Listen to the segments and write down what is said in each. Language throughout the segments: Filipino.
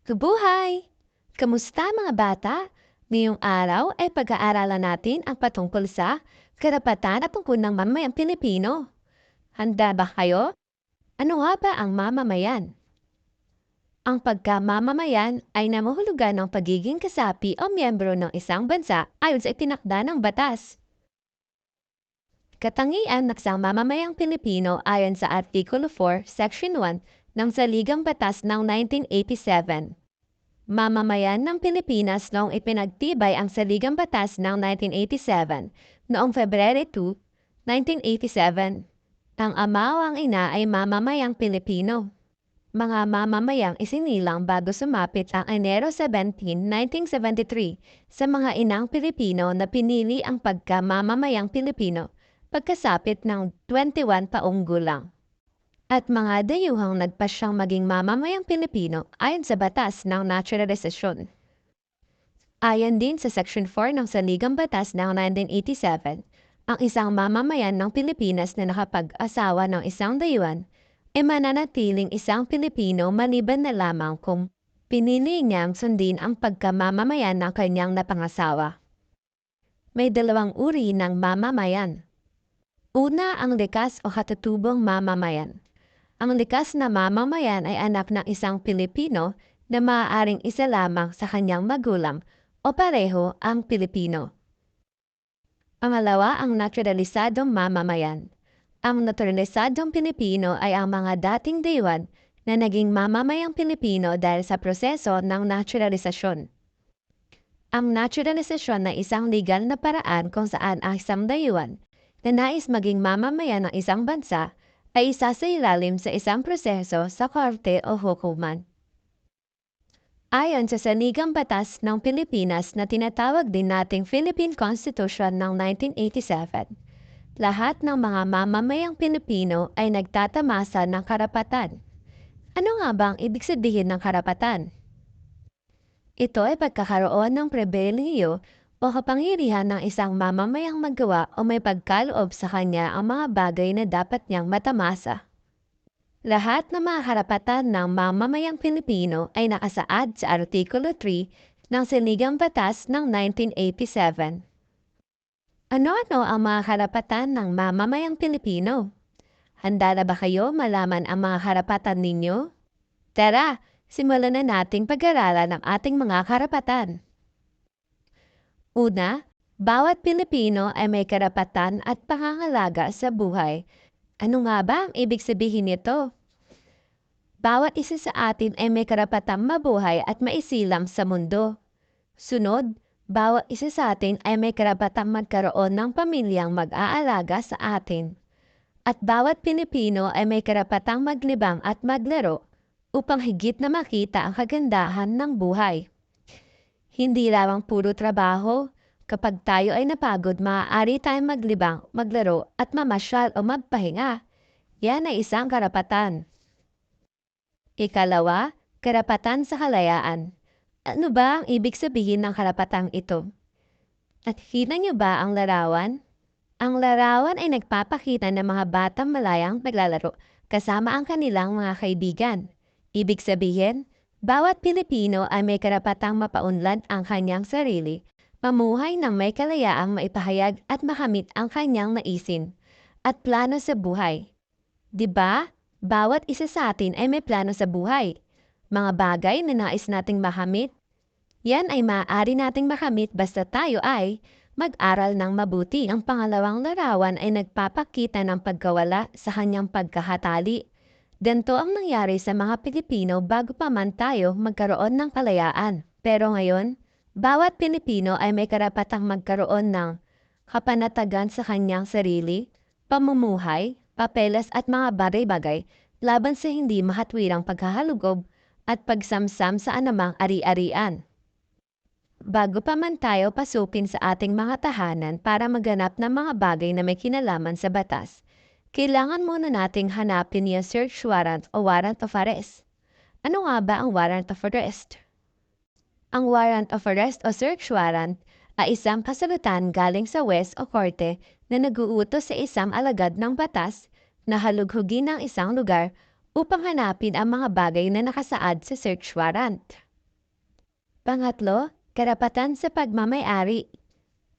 Kabuhay! Kamusta mga bata? Ngayong araw ay pag-aaralan natin ang patungkol sa karapatan at tungkol ng mamamayang Pilipino. Handa ba kayo? Ano nga ba ang mamamayan? Ang pagkamamamayan ay namahulugan ng pagiging kasapi o miyembro ng isang bansa ayon sa itinakda ng batas. Katangian ng isang mamamayang Pilipino ayon sa Artikulo 4, Section 1 ng Saligang Batas ng 1987. Mamamayan ng Pilipinas noong ipinagtibay ang Saligang Batas ng 1987 noong Febrero 2, 1987. Ang ama o ang ina ay mamamayang Pilipino. Mga mamamayang isinilang bago sumapit ang Enero 17, 1973 sa mga inang Pilipino na pinili ang pagkamamamayang Pilipino pagkasapit ng 21 taong gulang. At mga dayuhang nagpasyang maging mamamayang Pilipino ayon sa batas ng naturalisasyon. Ayon din sa Section 4 ng Saligang Batas ng 1987, ang isang mamamayan ng Pilipinas na nakapag-asawa ng isang dayuhan ay mananatiling isang Pilipino maliban na lamang kung pinili niyang sundin ang pagkamamamayan ng kanyang napangasawa. May dalawang uri ng mamamayan. Una, ang likas o katutubong mamamayan. Ang likas na mamamayan ay anak ng isang Pilipino na maaaring isa lamang sa kanyang magulang o pareho ang Pilipino. Pangalawa, ang naturalisadong mamamayan. Ang naturalisadong Pilipino ay ang mga dating dayuhan na naging mamamayang Pilipino dahil sa proseso ng naturalisasyon. Ang naturalisasyon ay isang legal na paraan kung saan ang isang dayuhan na nais maging mamamayan ng isang bansa ay isa sa ilalim sa isang proseso sa korte o hukuman. Ayon sa Saligang Batas ng Pilipinas na tinatawag din nating Philippine Constitution ng 1987, lahat ng mga mamamayang Pilipino ay nagtatamasa ng karapatan. Ano nga ba ang ibig sabihin ng karapatan? Ito ay pagkakaroon ng pribilehiyo o kapangyarihan ng isang mamamayang magawa o may pagkaloob sa kanya ang mga bagay na dapat niyang matamasa. Lahat ng mga karapatan ng mamamayang Pilipino ay nakasaad sa Artikulo 3 ng Saligang Batas ng 1987. Ano-ano ang mga karapatan ng mamamayang Pilipino? Handa na ba kayo malaman ang mga karapatan ninyo? Tara, simulan na nating pag-aralan ang ating mga karapatan. Una, bawat Pilipino ay may karapatan at pangangalaga sa buhay. Ano nga ba ang ibig sabihin nito? Bawat isa sa atin ay may karapatang mabuhay at maisilang sa mundo. Sunod, bawat isa sa atin ay may karapatang magkaroon ng pamilyang mag-aalaga sa atin. At bawat Pilipino ay may karapatang maglibang at maglaro upang higit na makita ang kagandahan ng buhay. Hindi lamang puro trabaho. Kapag tayo ay napagod, maaari tayong maglibang, maglaro at mamasyal o magpahinga. Yan ay isang karapatan. Ikalawa, karapatan sa kalayaan. Ano ba ang ibig sabihin ng karapatang ito? Nakikita niyo ba ang larawan? Ang larawan ay nagpapakita ng mga batang malayang naglalaro kasama ang kanilang mga kaibigan. Ibig sabihin, bawat Pilipino ay may karapatang mapaunlad ang kanyang sarili, mamuhay ng may kalayaang maipahayag at makamit ang kanyang naisin at plano sa buhay. 'Di ba? Bawat isa sa atin ay may plano sa buhay. Mga bagay na nais nating makamit. Yan ay maaari nating makamit basta tayo ay mag-aral ng mabuti. Ang pangalawang larawan ay nagpapakita ng pagkawala sa kanyang pagkahatali. Ganito ang nangyari sa mga Pilipino bago pa man tayo magkaroon ng kalayaan. Pero ngayon, bawat Pilipino ay may karapatang magkaroon ng kapanatagan sa kanyang sarili, pamumuhay, papeles at mga bagay-bagay laban sa hindi makatwirang paghahalugog at pagsamsam sa anumang ari-arian. Bago pa man tayo pasupin sa ating mga tahanan para maganap ng mga bagay na may kinalaman sa batas, kailangan muna nating hanapin yung search warrant o warrant of arrest. Ano nga ba ang warrant of arrest? Ang warrant of arrest o search warrant ay isang kasalutan galing sa West o korte na nag-uutos sa isang alagad ng batas na halughugin ng isang lugar upang hanapin ang mga bagay na nakasaad sa search warrant. Pangatlo, karapatan sa pagmamay-ari.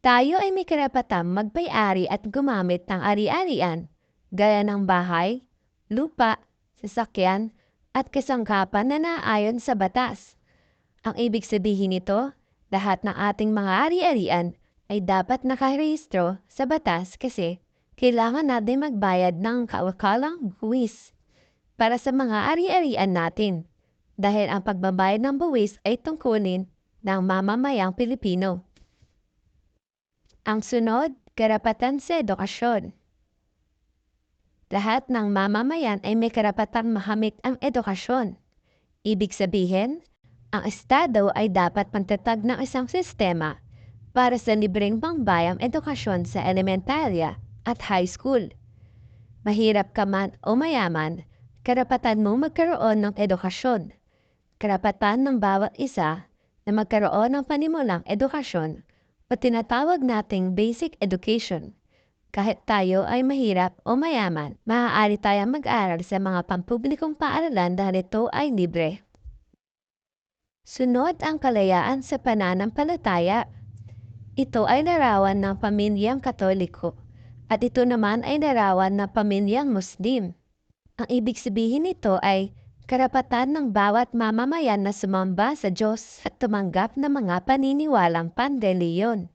Tayo ay may karapatang magpay-ari at gumamit ng ari-arian, gaya ng bahay, lupa, sasakyan, at kasangkapan na naayon sa batas. Ang ibig sabihin nito, lahat ng ating mga ari-arian ay dapat nakarehistro sa batas kasi kailangan natin magbayad ng kaukalang buwis para sa mga ari-arian natin dahil ang pagbabayad ng buwis ay tungkulin ng mamamayang Pilipino. Ang sunod, karapatan sa edukasyon. Lahat ng mamamayan ay may karapatang makamit ang edukasyon. Ibig sabihin, ang Estado ay dapat magtatag ng isang sistema para sa libreng pangbayang edukasyon sa elementarya at high school. Mahirap ka man o mayaman, karapatan mo magkaroon ng edukasyon. Karapatan ng bawat isa na magkaroon ng panimulang edukasyon o tinatawag nating basic education. Kahit tayo ay mahirap o mayaman, maaari tayong mag-aral sa mga pampublikong paaralan dahil ito ay libre. Sunod ang kalayaan sa pananampalataya. Ito ay larawan ng pamilyang Katoliko at ito naman ay larawan ng pamilyang Muslim. Ang ibig sabihin nito ay karapatan ng bawat mamamayan na sumamba sa Diyos at tumanggap ng mga paniniwalang panreliyon.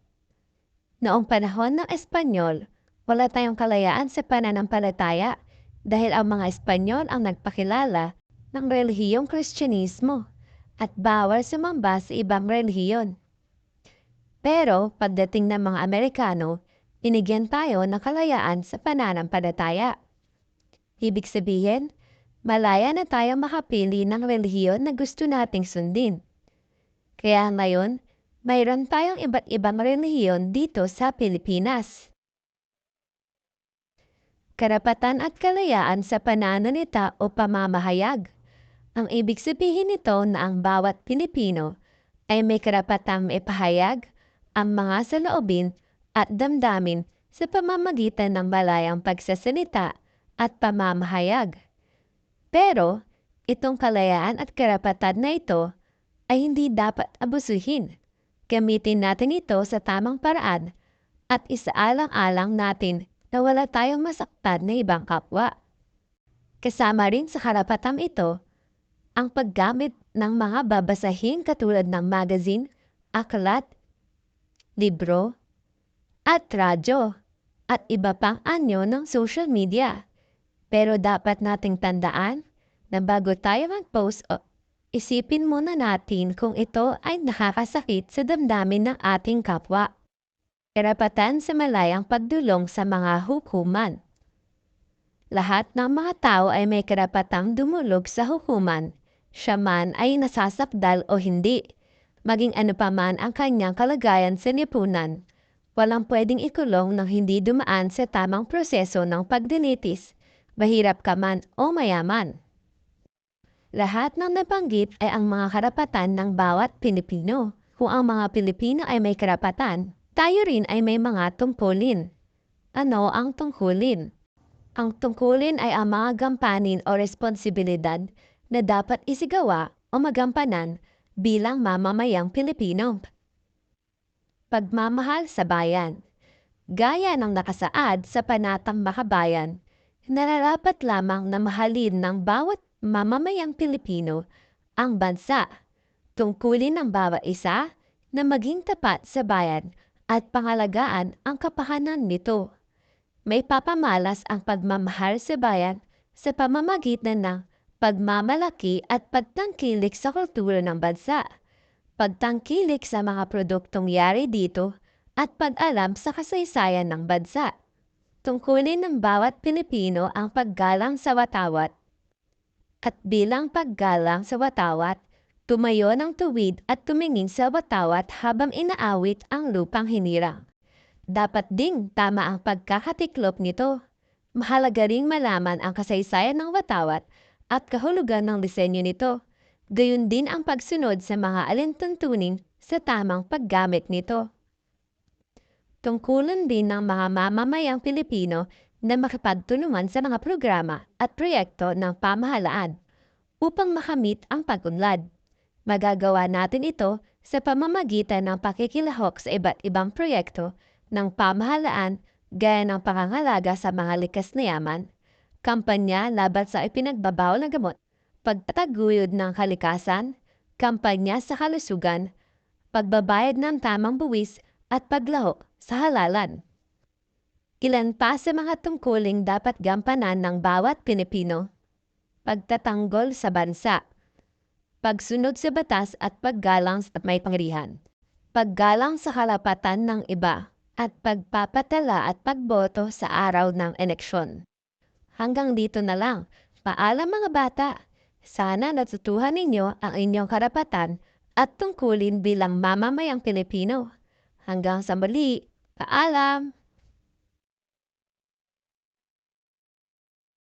Noong panahon ng Espanyol, wala tayong kalayaan sa pananampalataya dahil ang mga Espanyol ang nagpakilala ng relihiyong Kristyanismo at bawal sumamba sa ibang relihiyon. Pero pagdating ng mga Amerikano, binigyan tayo ng kalayaan sa pananampalataya. Ibig sabihin, malaya na tayong makapili ng relihiyon na gusto nating sundin. Kaya ngayon, mayroon tayong iba't ibang relihiyon dito sa Pilipinas. Karapatan at kalayaan sa pananalita o pamamahayag. Ang ibig sabihin nito na ang bawat Pilipino ay may karapatang ipahayag ang mga saloobin at damdamin sa pamamagitan ng malayang pagsasalita at pamamahayag. Pero, itong kalayaan at karapatan na ito ay hindi dapat abusuhin. Gamitin natin ito sa tamang paraan at isaalang-alang natin na wala tayong masaktan na ibang kapwa. Kasama rin sa karapatang ito ang paggamit ng mga babasahin katulad ng magazine, aklat, libro, at radyo, at iba pang anyo ng social media. Pero dapat nating tandaan na bago tayo mag-post, isipin muna natin kung ito ay nakakasakit sa damdamin ng ating kapwa. Karapatan sa malayang pagdulong sa mga hukuman. Lahat ng mga tao ay may karapatang dumulog sa hukuman, siya man ay nasasakdal o hindi. Maging ano pa man ang kanyang kalagayan sa lipunan, walang pwedeng ikulong nang hindi dumaan sa tamang proseso ng pagdilitis, mahirap ka man o mayaman. Lahat ng nabanggit ay ang mga karapatan ng bawat Pilipino. Kung ang mga Pilipino ay may karapatan, tayo rin ay may mga tungkulin. Ano ang tungkulin? Ang tungkulin ay ang mga gampanin o responsibilidad na dapat isigawa o magampanan bilang mamamayang Pilipino. Pagmamahal sa bayan. Gaya ng nakasaad sa Panatang Makabayan, nararapat lamang na mahalin ng bawat mamamayang Pilipino ang bansa. Tungkulin ng bawat isa na maging tapat sa bayan at pangalagaan ang kapahanan nito. May papamalas ang pagmamahal sa bayan sa pamamagitan ng pagmamalaki at pagtangkilik sa kultura ng bansa, pagtangkilik sa mga produktong yari dito at pag-alam sa kasaysayan ng bansa. Tungkulin ng bawat Pilipino ang paggalang sa watawat. At bilang paggalang sa watawat, tumayo ng tuwid at tumingin sa watawat habang inaawit ang lupang hinirang. Dapat ding tama ang pagkakatiklop nito. Mahalaga ring malaman ang kasaysayan ng watawat at kahulugan ng disenyo nito. Gayon din ang pagsunod sa mga alintuntunin sa tamang paggamit nito. Tungkulin din ng mga mamamayang Pilipino na makipagtulungan sa mga programa at proyekto ng pamahalaan upang makamit ang pag-unlad. Magagawa natin ito sa pamamagitan ng pakikilahok sa iba't ibang proyekto ng pamahalaan gaya ng pangangalaga sa mga likas na yaman, kampanya laban sa ipinagbabawal na gamot, pagtataguyod ng kalikasan, kampanya sa kalusugan, pagbabayad ng tamang buwis at paglahok sa halalan. Ilan pa sa mga tungkuling dapat gampanan ng bawat Pilipino: pagtatanggol sa bansa, pagsunod sa batas at paggalang sa may pangyarihan, paggalang sa karapatan ng iba, at pagpapatala at pagboto sa araw ng eleksyon. Hanggang dito na lang. Paalam mga bata. Sana natutuhan ninyo ang inyong karapatan at tungkulin bilang mamamayang Pilipino. Hanggang sa muli. Paalam!